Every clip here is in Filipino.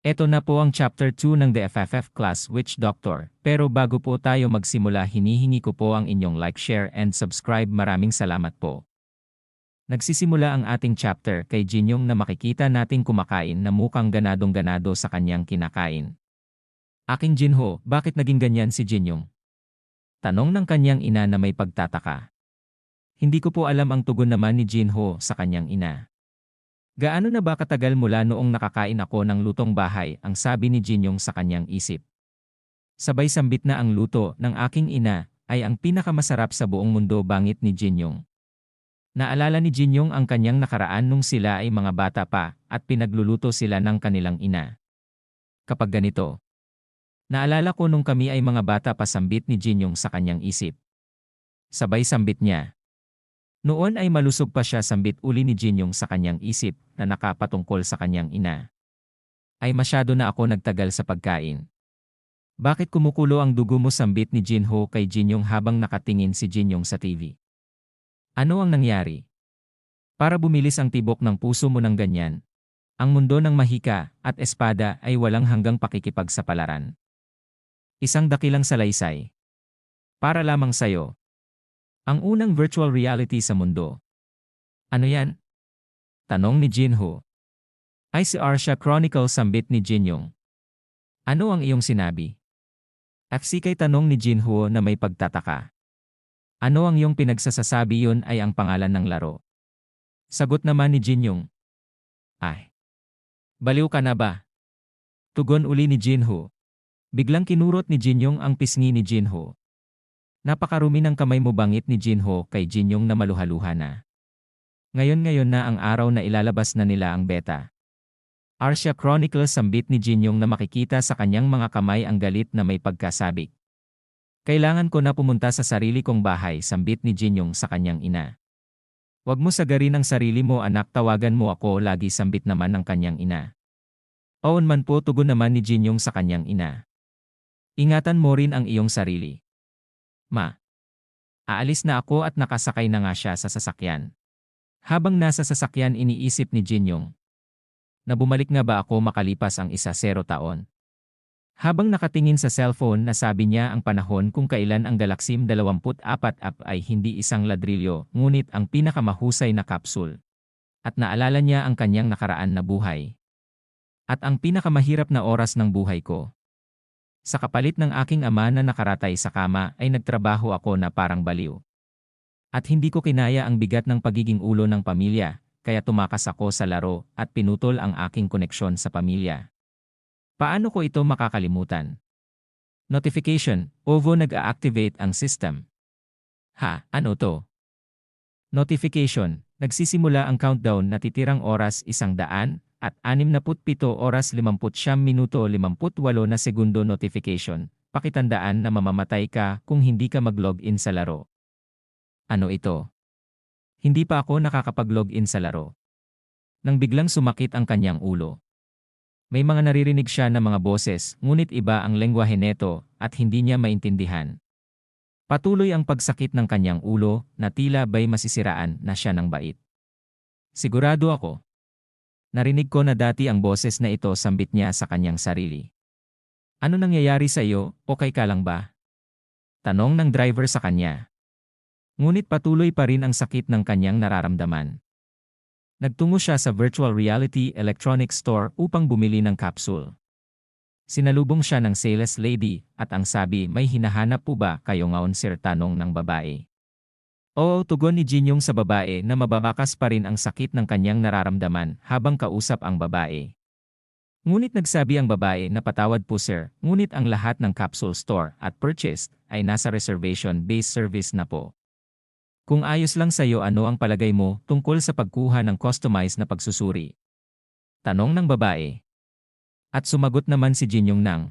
Ito na po ang Chapter 2 ng The FFF Class Witch Doctor. Pero bago po tayo magsimula, hinihingi ko po ang inyong like, share, and subscribe. Maraming salamat po. Nagsisimula ang ating chapter kay Jinyong na makikita nating kumakain na mukhang ganadong-ganado sa kanyang kinakain. Aking Jinho, bakit naging ganyan si Jinyong? Tanong ng kanyang ina na may pagtataka. Hindi ko po alam, ang tugon naman ni Jinho sa kanyang ina. Gaano na ba katagal mula noong nakakain ako ng lutong bahay, ang sabi ni Jinyong sa kanyang isip. Sabay sambit na ang luto ng aking ina ay ang pinakamasarap sa buong mundo, bangit ni Jinyong. Naalala ni Jinyong ang kanyang nakaraan nung sila ay mga bata pa at pinagluluto sila ng kanilang ina. Kapag ganito, naalala ko nung kami ay mga bata pa, sambit ni Jinyong sa kanyang isip. Sabay sambit niya. Noon ay malusog pa siya, sambit uli ni Jinyong sa kanyang isip na nakapatungkol sa kanyang ina. Ay masyado na ako nagtagal sa pagkain. Bakit kumukulo ang dugo mo, sambit ni Jinho kay Jinyong habang nakatingin si Jinyong sa TV. Ano ang nangyari? Para bumilis ang tibok ng puso mo ng ganyan. Ang mundo ng mahika at espada ay walang hanggang pakikipagsapalaran. Isang dakilang salaysay. Para lamang sayo. Ang unang virtual reality sa mundo. Ano yan? Tanong ni Jinho. ICR siya Chronicle, sambit ni Jinyong. Ano ang iyong sinabi? FC kay tanong ni Jinho na may pagtataka. Ano ang iyong pinagsasasabi? Yun ay ang pangalan ng laro. Sagot naman ni Jinyong. Ay. Baliw ka na ba? Tugon uli ni Jinho. Biglang kinurot ni Jinyong ang pisngi ni Jinho. Napakarumi ng kamay mo, bangit ni Jinho kay Jinyong na maluhaluha na. Ngayon na ang araw na ilalabas na nila ang beta. Arsia Chronicles, sambit ni Jinyong na makikita sa kanyang mga kamay ang galit na may pagkasabik. Kailangan ko na pumunta sa sarili kong bahay, sambit ni Jinyong sa kanyang ina. Huwag mo sagarin ang sarili mo, anak, tawagan mo ako lagi, sambit naman ng kanyang ina. Oon man po, tugon naman ni Jinyong sa kanyang ina. Ingatan mo rin ang iyong sarili. Ma. Aalis na ako, at nakasakay na nga siya sa sasakyan. Habang nasa sasakyan, iniisip ni Jinyong. Na bumalik nga ba ako makalipas ang 10 taon? Habang nakatingin sa cellphone, nasabi niya ang panahon kung kailan ang Galaxim 24 App ay hindi isang ladrilyo, ngunit ang pinakamahusay na kapsul. At naalala niya ang kanyang nakaraan na buhay. At ang pinakamahirap na oras ng buhay ko. Sa kapalit ng aking ama na nakaratay sa kama, ay nagtrabaho ako na parang baliw. At hindi ko kinaya ang bigat ng pagiging ulo ng pamilya, kaya tumakas ako sa laro at pinutol ang aking koneksyon sa pamilya. Paano ko ito makakalimutan? Notification, OVO nag-a-activate ang system. Ha, ano to? Notification, nagsisimula ang countdown, na titirang oras 100 at 67 oras 59 minuto 58 na segundo. Notification, pakitandaan na mamamatay ka kung hindi ka mag-login sa laro. Ano ito? Hindi pa ako nakakapag-login sa laro. Nang biglang sumakit ang kanyang ulo. May mga naririnig siya na mga boses, ngunit iba ang lengguwahe neto at hindi niya maintindihan. Patuloy ang pagsakit ng kanyang ulo na tila ba'y masisiraan na siya ng bait. Sigurado ako. Narinig ko na dati ang boses na ito, sambit niya sa kanyang sarili. Ano nangyayari sa iyo, okay ka lang ba? Tanong ng driver sa kanya. Ngunit patuloy pa rin ang sakit ng kanyang nararamdaman. Nagtungo siya sa virtual reality electronics store upang bumili ng capsule. Sinalubong siya ng sales lady at ang sabi, may hinahanap po ba kayo ngaon, sir? Tanong ng babae. Oo, tugon ni Jinyong sa babae na mababakas pa rin ang sakit ng kanyang nararamdaman habang kausap ang babae. Ngunit nagsabi ang babae na patawad po, sir, ngunit ang lahat ng capsule store at purchased ay nasa reservation-based service na po. Kung ayos lang sa'yo, ano ang palagay mo tungkol sa pagkuha ng customized na pagsusuri? Tanong ng babae. At sumagot naman si Jinyong ng,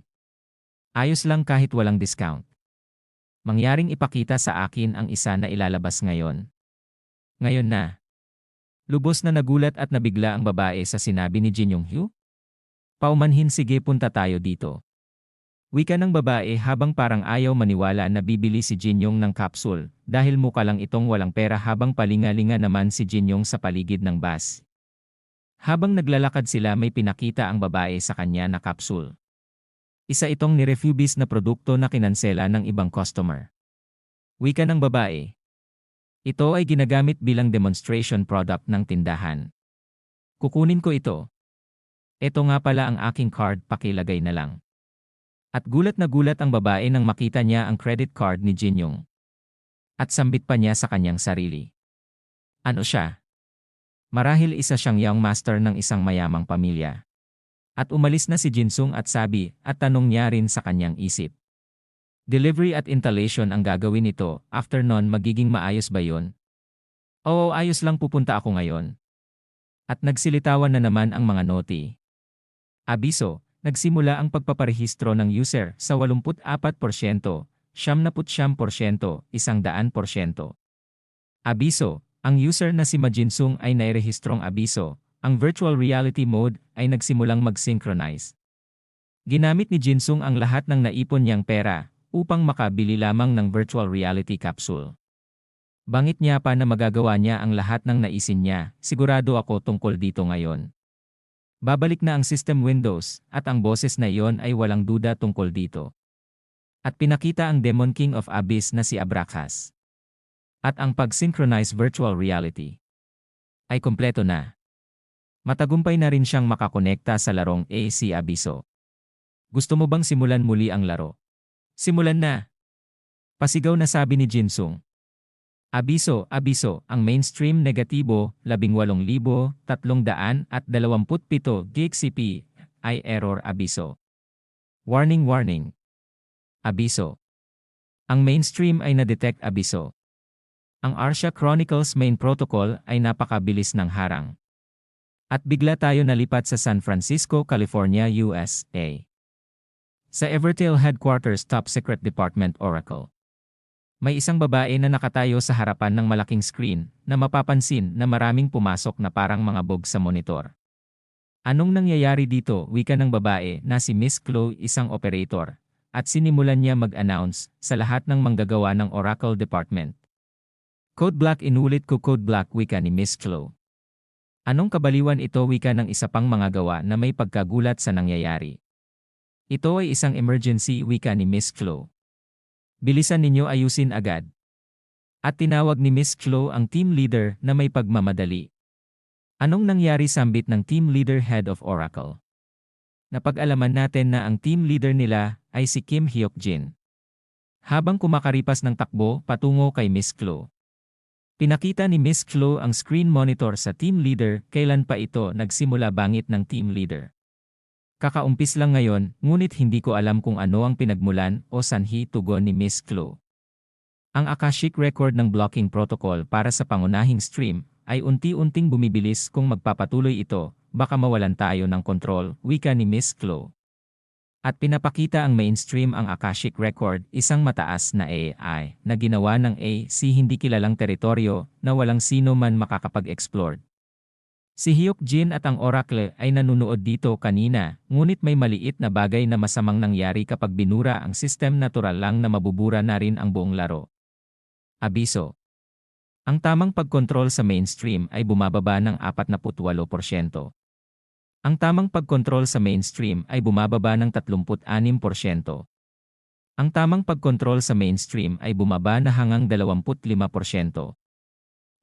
ayos lang kahit walang discount. Mangyaring ipakita sa akin ang isa na ilalabas ngayon. Ngayon na. Lubos na nagulat at nabigla ang babae sa sinabi ni Jinyong. Hugh? Paumanhin, sige, punta tayo dito. Wika ng babae habang parang ayaw maniwala na bibili si Jinyong ng capsule dahil mukha lang itong walang pera, habang palingalinga naman si Jinyong sa paligid ng bus. Habang naglalakad sila may pinakita ang babae sa kanya na capsule. Isa itong ni-refuse na produkto na kinansela ng ibang customer. Wika ng babae. Ito ay ginagamit bilang demonstration product ng tindahan. Kukunin ko ito. Ito nga pala ang aking card, pakilagay na lang. At gulat na gulat ang babae nang makita niya ang credit card ni Jinyong. At sambit pa niya sa kanyang sarili. Ano siya? Marahil isa siyang young master ng isang mayamang pamilya. At umalis na si Jinsung at sabi at tanong niya rin sa kanyang isip. Delivery at installation ang gagawin nito, after nun magiging maayos ba yun? Oo, ayos lang, pupunta ako ngayon. At nagsilitawan na naman ang mga noti. Abiso, nagsimula ang pagpaparehistro ng user sa 84%, 79%, 100%. Abiso, ang user na si Majinsung ay nairehistrong abiso, ang virtual reality mode ay nagsimulang mag-synchronize. Ginamit ni Jinsung ang lahat ng naipon niyang pera upang makabili lamang ng virtual reality capsule. Bangit niya pa na magagawa niya ang lahat ng naisin niya, sigurado ako tungkol dito ngayon. Babalik na ang system Windows, at ang boses na iyon ay walang duda tungkol dito. At pinakita ang Demon King of Abyss na si Abraxas. At ang pag-synchronize virtual reality ay kompleto na. Matagumpay na rin siyang makakonekta sa larong AC Abiso. Gusto mo bang simulan muli ang laro? Simulan na! Pasigaw na sabi ni Jinsung. Abiso, abiso, ang mainstream negatibo, 18,327 GCP, ay error abiso. Warning, warning. Abiso. Ang mainstream ay na-detect abiso. Ang Arsha Chronicles main protocol ay napakabilis ng harang. At bigla tayo nalipat sa San Francisco, California, USA. Sa Evertail Headquarters Top Secret Department Oracle. May isang babae na nakatayo sa harapan ng malaking screen na mapapansin na maraming pumasok na parang mga bug sa monitor. Anong nangyayari dito? Wika ng babae na si Miss Chloe, isang operator, at sinimulan niya mag-announce sa lahat ng manggagawa ng Oracle Department. Code Black, inulit ko, Code Black, wika ni Miss Chloe. Anong kabaliwan ito? Wika ng isa pang mga gawa na may pagkagulat sa nangyayari. Ito ay isang emergency, wika ni Miss Chloe. Bilisan ninyo, ayusin agad. At tinawag ni Miss Chloe ang team leader na may pagmamadali. Anong nangyari? Sambit ng team leader head of Oracle. Napag-alaman natin na ang team leader nila ay si Kim Hyuk-jin. Habang kumakaripas ng takbo patungo kay Miss Chloe. Pinakita ni Miss Chloe ang screen monitor sa team leader, kailan pa ito nagsimula bangit ng team leader. Kakaumpis lang ngayon, ngunit hindi ko alam kung ano ang pinagmulan o sanhi, tugon ni Miss Chloe. Ang Akashic record ng blocking protocol para sa pangunahing stream ay unti-unting bumibilis. Kung magpapatuloy ito, baka mawalan tayo ng kontrol, wika ni Miss Chloe. At pinapakita ang mainstream ang Akashic record, isang mataas na AI na ginawa ng AC hindi kilalang teritoryo na walang sino man makakapag-explore. Si Hyuk-jin at ang Oracle ay nanunood dito kanina, ngunit may maliit na bagay na masamang nangyari kapag binura ang system, natural lang na mabubura na rin ang buong laro. Abiso. Ang tamang pagkontrol sa mainstream ay bumababa ng 48%. Ang tamang pagkontrol sa mainstream ay bumababa ng 36%. Ang tamang pagkontrol sa mainstream ay bumaba na hanggang 25%.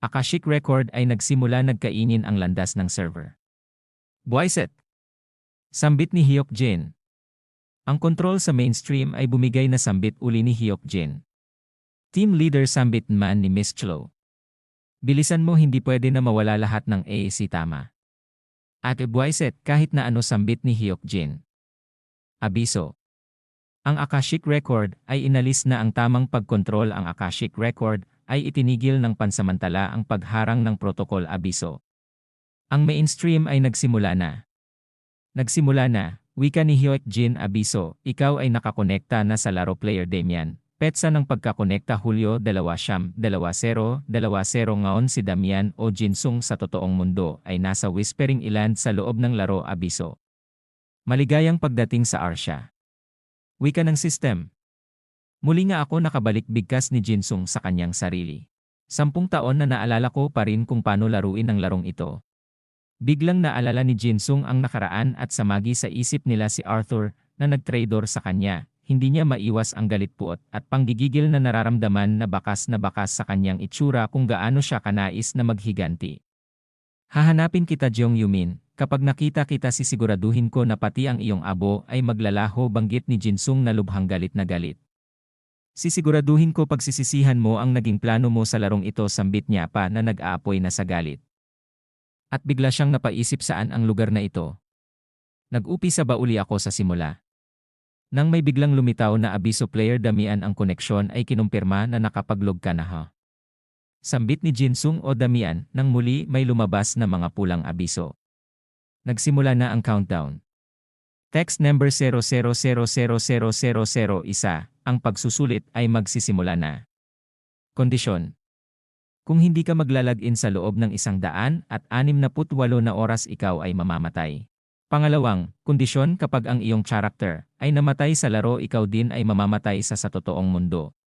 Akashic record ay nagkainin ang landas ng server. Buwiset. Sambit ni Hyuk-jin. Ang kontrol sa mainstream ay bumigay na, sambit uli ni Hyuk-jin. Team leader, sambit man ni Miss Chloe. Bilisan mo, hindi pwede na mawala lahat ng AAC, tama. At buwiset, kahit na ano, sambit ni Hyuk-jin. Abiso. Ang Akashic record ay inalis na ang tamang pagkontrol. Ang Akashic record ay itinigil ng pansamantala ang pagharang ng protocol. Abiso. Ang mainstream ay nagsimula na. Nagsimula na, wika ni Hyuk-jin. Abiso, ikaw ay nakakonekta na sa laro, player Damian. Petsa ng pagkakonekta Hulyo 2020 ngaon si Damian o Jinsung sa totoong mundo ay nasa Whispering Island sa loob ng laro. Abiso. Maligayang pagdating sa Arsha. Wika ng system. Muli nga ako nakabalik, bigkas ni Jinsung sa kanyang sarili. 10 taon na naalala ko pa rin kung paano laruin ang larong ito. Biglang naalala ni Jinsung ang nakaraan at samagi sa isip nila si Arthur na nagtraidor sa kanya. Hindi niya maiwas ang galit-puot at panggigigil na nararamdaman na bakas sa kanyang itsura kung gaano siya kanais na maghiganti. Hahanapin kita Jeong Yumin, kapag nakita kita sisiguraduhin ko na pati ang iyong abo ay maglalaho banggit ni Jinsung na lubhang galit na galit. Sisiguraduhin ko pagsisisihan mo ang naging plano mo sa larong ito sambit niya pa na nag-aapoy na sa galit. At bigla siyang napaisip saan ang lugar na ito. Nag-upisa ba uli ako sa simula? Nang may biglang lumitaw na abiso player Damian ang koneksyon ay kinumpirma na nakapaglog ka na ha. Sambit ni Jinsung o Damian nang muli may lumabas na mga pulang abiso. Nagsimula na ang countdown. Text number 00000001, ang pagsusulit ay magsisimula na. Kondisyon. Kung hindi ka maglalagin sa loob ng 168 na oras ikaw ay mamamatay. Pangalawang, kondisyon kapag ang iyong character ay namatay sa laro ikaw din ay mamamatay sa totoong mundo.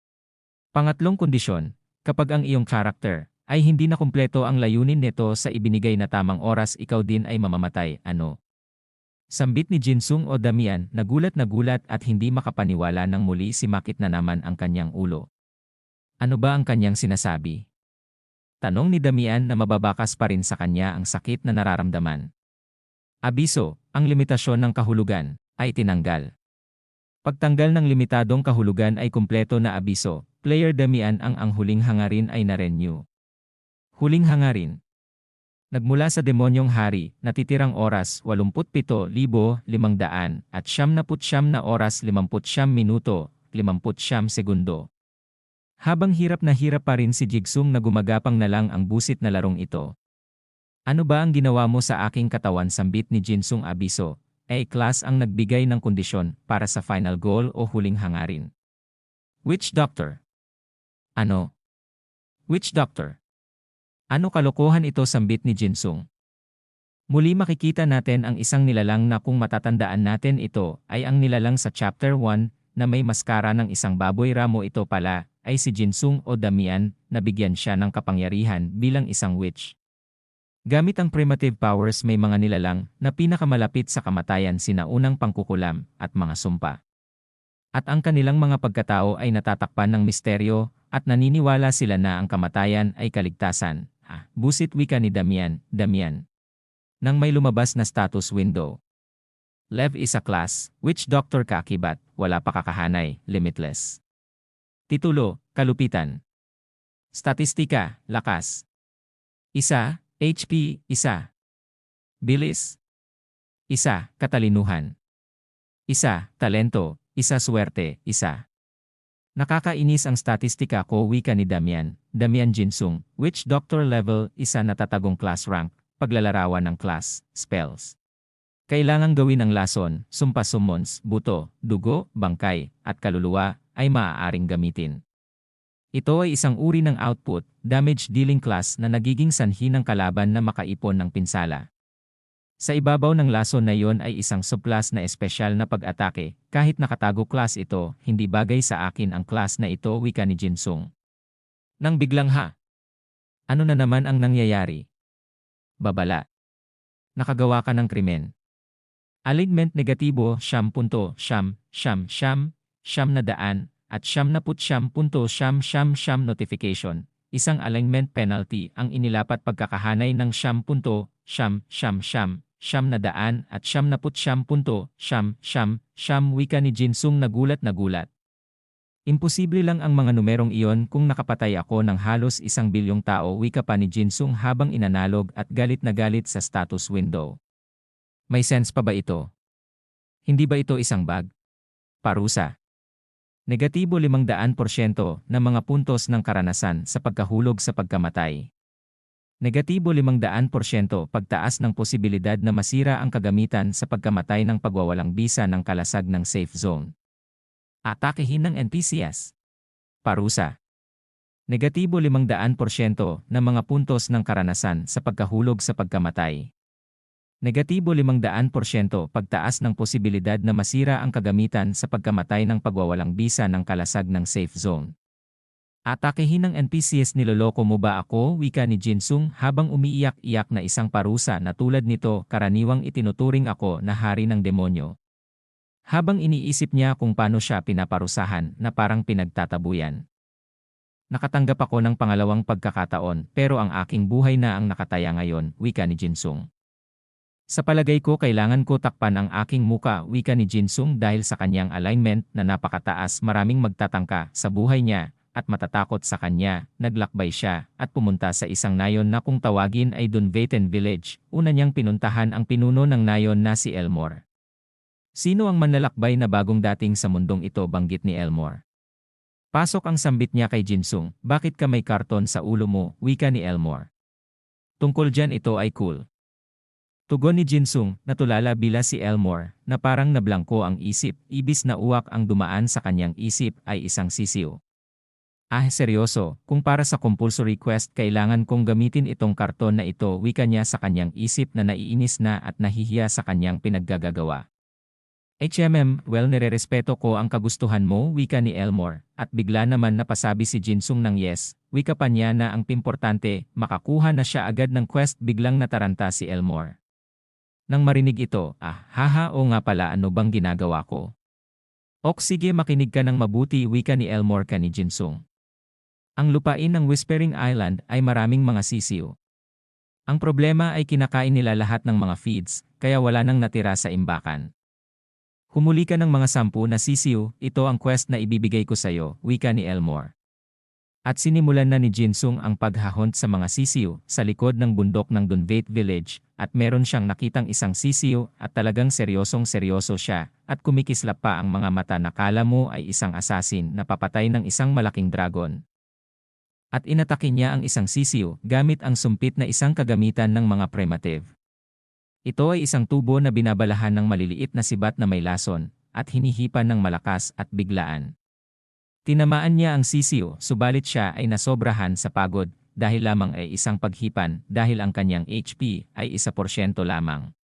Pangatlong kondisyon, kapag ang iyong character ay hindi na kumpleto ang layunin nito sa ibinigay na tamang oras ikaw din ay mamamatay, ano? Sambit ni Jinsung o Damian, nagulat at hindi makapaniwala nang muli simakit na naman ang kanyang ulo. Ano ba ang kanyang sinasabi? Tanong ni Damian na mababakas pa rin sa kanya ang sakit na nararamdaman. Abiso, ang limitasyon ng kahulugan ay tinanggal. Pagtanggal ng limitadong kahulugan ay kumpleto na abiso, player Damian ang huling hangarin ay na-renew. Huling hangarin. Nagmula sa demonyong hari, natitirang oras 87,500 at 99 na oras 59 minuto, 59 segundo. Habang hirap na hirap pa rin si Jigsung na gumagapang na lang ang busit na larong ito. Ano ba ang ginawa mo sa aking katawan sambit ni Jinsung abiso, class ang nagbigay ng kondisyon para sa final goal o huling hangarin. Witch Doctor? Ano? Witch Doctor? Ano kalokohan ito sambit ni Jinsung? Muli makikita natin ang isang nilalang na kung matatandaan natin ito ay ang nilalang sa chapter 1 na may maskara ng isang baboy ramo ito pala ay si Jinsung o Damian na bigyan siya ng kapangyarihan bilang isang witch. Gamit ang primitive powers may mga nilalang na pinakamalapit sa kamatayan sina unang pangkukulam at mga sumpa. At ang kanilang mga pagkatao ay natatakpan ng misteryo at naniniwala sila na ang kamatayan ay kaligtasan. Busit wika ni Damian. Nang may lumabas na status window. Lev is a class, Witch Doctor kakibat, wala pa kakahanay, limitless. Titulo, kalupitan. Statistika, lakas. 1, HP, 1. Bilis. 1, katalinuhan. 1, talento, 1 swerte, 1. Nakakainis ang statistika ko wika ni Damian Jinsung, Witch Doctor level, 1 natatagong class rank, paglalarawan ng class, spells. Kailangang gawin ang lason, sumpa summons, buto, dugo, bangkay, at kaluluwa, ay maaaring gamitin. Ito ay isang uri ng output, damage dealing class na nagiging sanhi ng kalaban na makaipon ng pinsala. Sa ibabaw ng lason na iyon ay isang subclass na espesyal na pag-atake, kahit nakatago class ito, hindi bagay sa akin ang class na ito wika ni Jinsung. Nang biglang ano na naman ang nangyayari? Babala. Nakagawa ka ng krimen. Alignment negatibo, 10.10, 900 at 99.900 notification. Isang alignment penalty ang inilapat pagkakahanay ng 10.10, 900 at 99.900 wika ni Jinsung nagulat. Imposible lang ang mga numerong iyon kung nakapatay ako ng halos 1 bilyong tao wika pa ni Jinsung habang inanalog at galit na galit sa status window. May sense pa ba ito? Hindi ba ito isang bug? Parusa. Negatibo 500% na mga puntos ng karanasan sa pagkahulog sa pagkamatay. Negatibo 500% pagtaas ng posibilidad na masira ang kagamitan sa pagkamatay ng pagwawalang bisa ng kalasag ng safe zone. Atakehin ng NPCs. Parusa. Negatibo 500% na mga puntos ng karanasan sa pagkahulog sa pagkamatay. Negatibo 500% pagtaas ng posibilidad na masira ang kagamitan sa pagkamatay ng pagwawalang bisa ng kalasag ng safe zone. Atakehin ng NPCs, niloloko mo ba ako? Wika ni Jinsung habang umiiyak-iyak na isang parusa na tulad nito karaniwang itinuturing ako na hari ng demonyo. Habang iniisip niya kung paano siya pinaparusahan na parang pinagtatabuyan. Nakatanggap ako ng pangalawang pagkakataon pero ang aking buhay na ang nakataya ngayon, wika ni Jinsung. Sa palagay ko kailangan ko takpan ang aking muka, wika ni Jinsung dahil sa kanyang alignment na napakataas. Maraming magtatangka sa buhay niya at matatakot sa kanya. Naglakbay siya at pumunta sa isang nayon na kung tawagin ay Dunveiten Village. Una niyang pinuntahan ang pinuno ng nayon na si Elmore. Sino ang manlalakbay na bagong dating sa mundong ito, banggit ni Elmore. Pasok ang sambit niya kay Jinsung. Bakit ka may karton sa ulo mo, wika ni Elmore. Tungkol dyan ito ay cool. Tugon ni Jinsung, natulala bila si Elmore, na parang nablangko ang isip, ibis na uwak ang dumaan sa kanyang isip ay isang sisiw. Ah, seryoso, kung para sa compulsory quest kailangan kong gamitin itong karton na ito, wika niya sa kanyang isip na naiinis na at nahihiya sa kanyang pinaggagawa. Well, nirerespeto ko ang kagustuhan mo, wika ni Elmore, at bigla naman napasabi si Jinsung ng yes, wika pa niya na ang importante, makakuha na siya agad ng quest. Biglang nataranta si Elmore. Nang marinig ito, haha, o nga pala, ano bang ginagawa ko? Ok, sige, makinig ka ng mabuti, wika ni Elmore ka ni Jinsung. Ang lupain ng Whispering Island ay maraming mga sisiw. Ang problema ay kinakain nila lahat ng mga feeds, kaya wala nang natira sa imbakan. Humuli ka ng mga 10 na sisiw, ito ang quest na ibibigay ko sa'yo, wika ni Elmore. At sinimulan na ni Jinsung ang paghahunt sa mga sisiw sa likod ng bundok ng Dunvate Village, at meron siyang nakitang isang sisiw at talagang seryosong-seryoso siya at kumikislap pa ang mga mata na kala mo ay isang assassin na papatay ng isang malaking dragon. At inatake niya ang isang sisiw gamit ang sumpit na isang kagamitan ng mga primitive. Ito ay isang tubo na binabalahan ng maliliit na sibat na may lason at hinihipan ng malakas at biglaan. Tinamaan niya ang sisiw, subalit siya ay nasobrahan sa pagod dahil lamang ay isang paghipan dahil ang kanyang HP ay 1% lamang.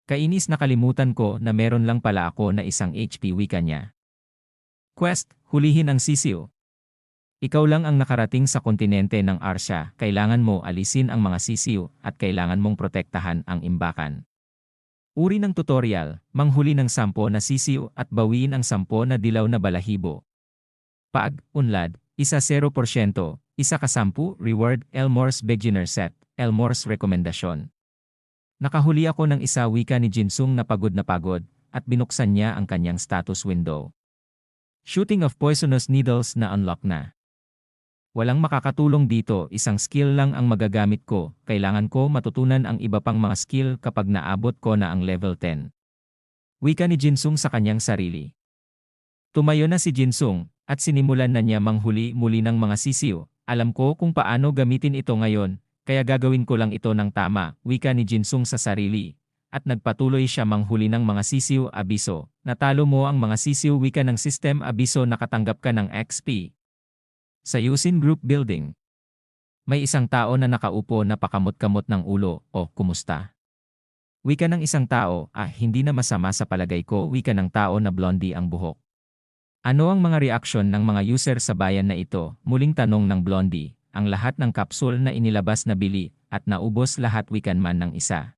Kainis, nakalimutan ko na meron lang pala ako na isang HP, wika niya. Quest, hulihin ang sisiw. Ikaw lang ang nakarating sa kontinente ng Arsya, kailangan mo alisin ang mga sisiw at kailangan mong protektahan ang imbakan. Uri ng tutorial, manghuli ng 10 na sisiw at bawiin ang 10 na dilaw na balahibo. Pag-unlad, 0%, isa ka 10, reward, Elmore's Beginner Set, Elmore's Rekomendasyon. Nakahuli ako ng isa, wika ni Jinsung na pagod, at binuksan niya ang kanyang status window. Shooting of poisonous needles na unlock na. Walang makakatulong dito, isang skill lang ang magagamit ko, kailangan ko matutunan ang iba pang mga skill kapag naabot ko na ang level 10. Wika ni Jinsung sa kanyang sarili. Tumayo na si Jinsung, at sinimulan na niya manghuli muli ng mga sisiw. Alam ko kung paano gamitin ito ngayon, kaya gagawin ko lang ito ng tama, wika ni Jinsung sa sarili. At nagpatuloy siya manghuli ng mga sisiw. Abiso, natalo mo ang mga sisiw, wika ng system. Abiso, nakatanggap ka ng XP. Sa Yusin Group Building. May isang tao na nakaupo na pakamot-kamot ng ulo, o kumusta? Wika ng isang tao, hindi na masama sa palagay ko, wika ng tao na blondie ang buhok. Ano ang mga reaksyon ng mga user sa bayan na ito? Muling tanong ng blondie, ang lahat ng kapsul na inilabas na bili, at naubos lahat, wikan man ng isa.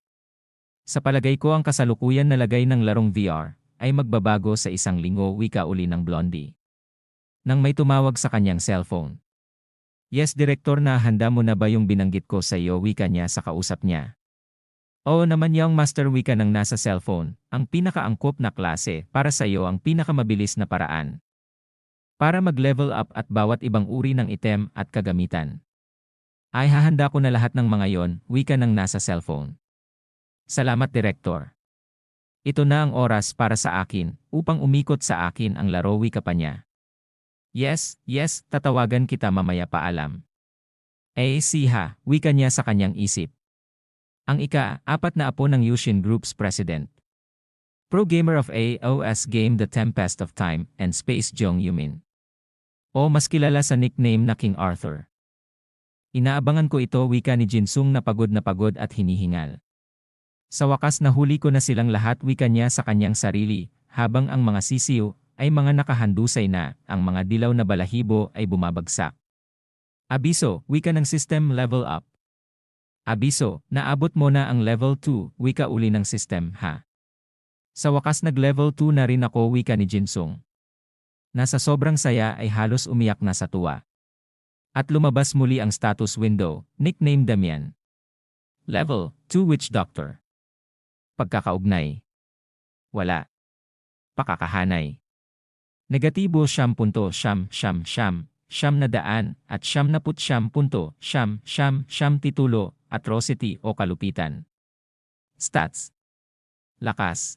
Sa palagay ko ang kasalukuyan na lagay ng larong VR, ay magbabago sa isang linggo, wika uli ng blondie. Nang may tumawag sa kanyang cellphone. Yes, Direktor, na handa mo na ba yung binanggit ko sa iyo, wika niya sa kausap niya. Oo naman, yung master, wika ng nasa cellphone, ang pinakaangkop na klase para sa iyo, ang pinakamabilis na paraan. Para mag-level up at bawat ibang uri ng item at kagamitan. Ay, hahanda ko na lahat ng mga yon, wika ng nasa cellphone. Salamat, Direktor. Ito na ang oras para sa akin, upang umikot sa akin ang laro, wika pa niya. Yes, tatawagan kita mamaya, paalam. Siha, wika niya sa kanyang isip. Ang ika-4 na apo ng Yusin Group's president. Pro gamer of AOS game The Tempest of Time and Space, Jong Yumin. O mas kilala sa nickname na King Arthur. Inaabangan ko ito, wika ni Jinsung na pagod at hinihingal. Sa wakas nahuli ko na silang lahat, wika niya sa kanyang sarili, habang ang mga sisiw ay mga nakahandusay na, ang mga dilaw na balahibo ay bumabagsak. Abiso, wika ng system level up. Abiso, naabot mo na ang level 2, wika uli ng system, ha? Sa wakas nag-level 2 na rin ako, wika ni Jinsung. Nasa sobrang saya ay halos umiyak na sa tuwa. At lumabas muli ang status window, nickname Damian. Level 2 Witch Doctor. Pagkakaugnay. Wala. Pakakahanay. Negatibo _siyam, siyam na daan, at 79.siyam titulo, atrocity o kalupitan. Stats. Lakas.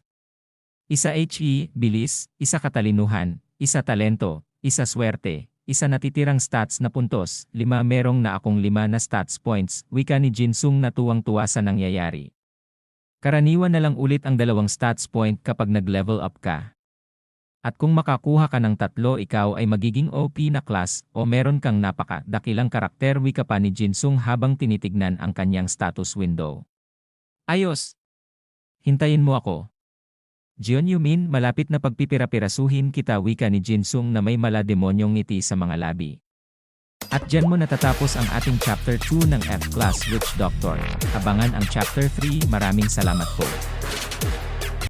Isa HE, bilis, isa katalinuhan, isa talento, isa swerte, isa natitirang stats na puntos, 5 merong na akong 5 na stats points, wika ni Jinsung na tuwang-tuwa sa nangyayari. Karaniwan na lang ulit ang 2 stats point kapag nag-level up ka. At kung makakuha ka ng 3, ikaw ay magiging OP na class o meron kang napaka-dakilang karakter, wika pa ni Jinsung habang tinitignan ang kanyang status window. Ayos! Hintayin mo ako. Jion Yumin, malapit na pagpipira-pirasuhin kita, wika ni Jinsung na may mala-demonyong ngiti sa mga labi. At dyan mo natatapos ang ating Chapter 2 ng F-Class Witch Doctor. Abangan ang Chapter 3, maraming salamat po.